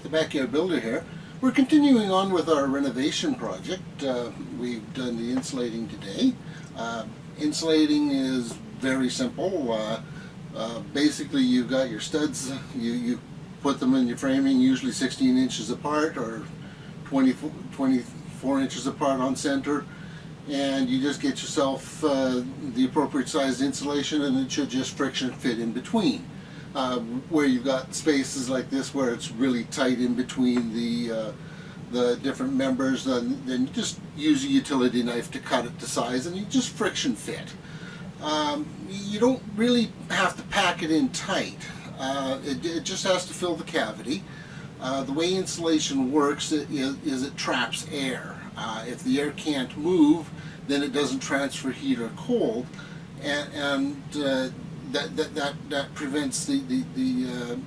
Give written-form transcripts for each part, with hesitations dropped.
the Backyard Builder here. We're continuing on with our renovation project. We've done the insulating today. Insulating is very simple. Basically, you've got your studs. You put them in your framing, usually 16 inches apart or 24 inches apart on center, and you just get yourself the appropriate sized insulation, and it should just friction fit in between. Where you've got spaces like this where it's really tight in between the different members, then you just use a utility knife to cut it to size, and you just friction fit. You don't really have to pack it in tight. It just has to fill the cavity. The way insulation works is it traps air. If the air can't move, then it doesn't transfer heat or cold, and that prevents the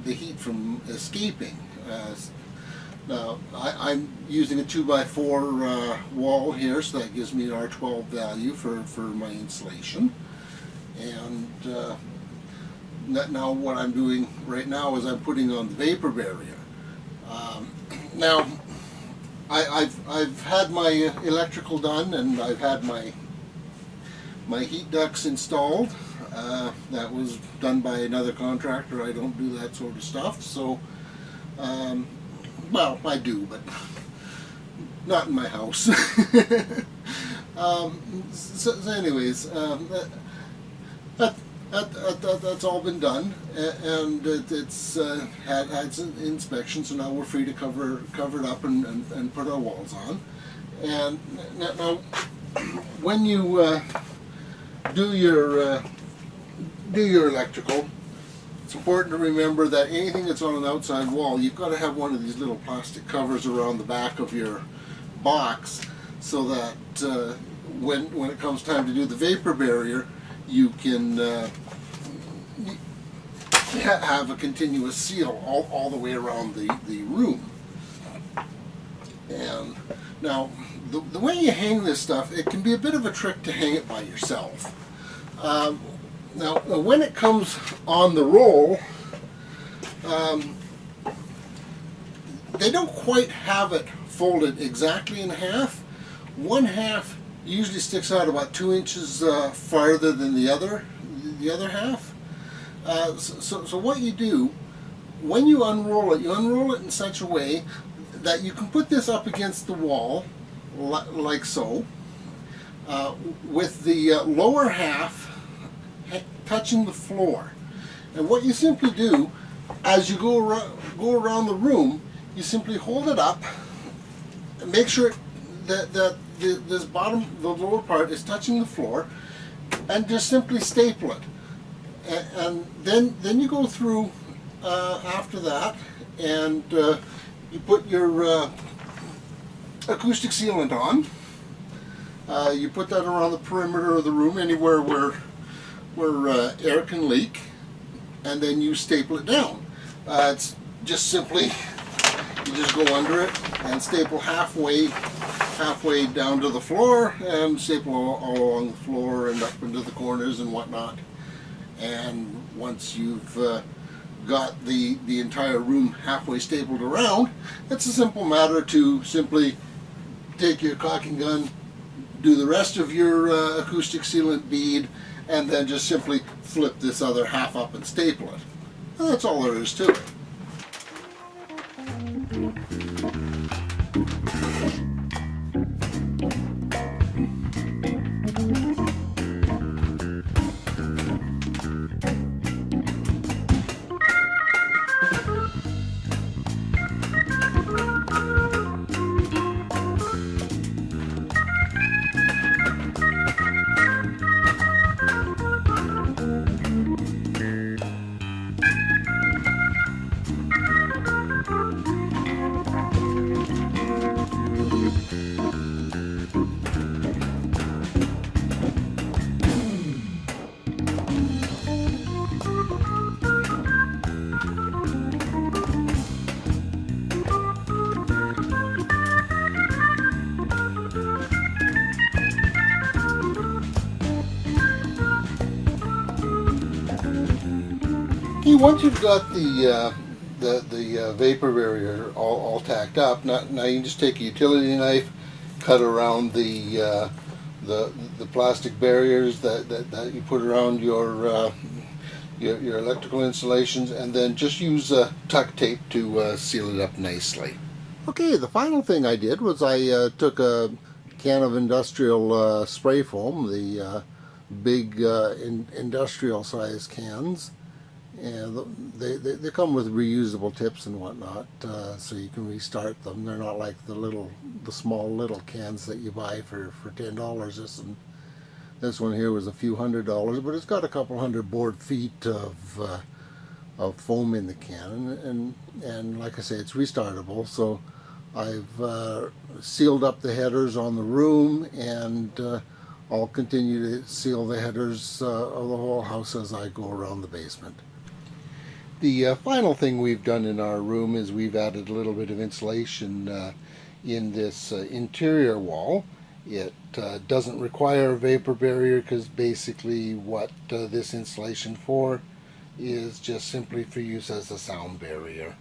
heat from escaping. Now I'm using a 2x4 wall here, so that gives me an R12 value for my insulation. And now what I'm doing right now is I'm putting on the vapor barrier. Now I've had my electrical done, and I've had my heat ducts installed. That was done by another contractor. I don't do that sort of stuff, so well, I do, but not in my house. So anyways, that's all been done, and it's had some inspection, so now we're free to cover it up and put our walls on. And now when you do your electrical, it's important to remember that anything that's on an outside wall, you've got to have one of these little plastic covers around the back of your box, so that when it comes time to do the vapor barrier, you can have a continuous seal all the way around the room. And now the way you hang this stuff, it can be a bit of a trick to hang it by yourself. Now when it comes on the roll, they don't quite have it folded exactly in half. One half usually sticks out about 2 inches farther than the other half. So what you do, when you unroll it in such a way that you can put this up against the wall, like so, with the lower half touching the floor. And what you simply do, as you go around the room, you simply hold it up and make sure that this the lower part is touching the floor, and just simply staple it. And then you go through after that, and you put your acoustic sealant on. You put that around the perimeter of the room, anywhere where air can leak, and then you staple it down. It's just simply, you just go under it and staple halfway down to the floor, and staple all along the floor and up into the corners and whatnot. And once you've got the entire room halfway stapled around, it's a simple matter to simply take your caulking gun, do the rest of your acoustic sealant bead, and then just simply flip this other half up and staple it. And that's all there is to it. Once you've got the the vapor barrier all tacked up. Now you can just take a utility knife, cut around the plastic barriers that you put around your electrical installations, and then just use tuck tape to seal it up nicely. Okay, the final thing I did was I took a can of industrial spray foam, the big industrial size cans, and they come with reusable tips and whatnot, so you can restart them. They're not like the small little cans that you buy for $10. This one here was a few $100s, but it's got a couple hundred board feet of foam in the can, and like I say, it's restartable. So I've sealed up the headers on the room, and I'll continue to seal the headers of the whole house as I go around the basement. The final thing we've done in our room is we've added a little bit of insulation in this interior wall. It doesn't require a vapor barrier, because basically what this insulation for is just simply for use as a sound barrier.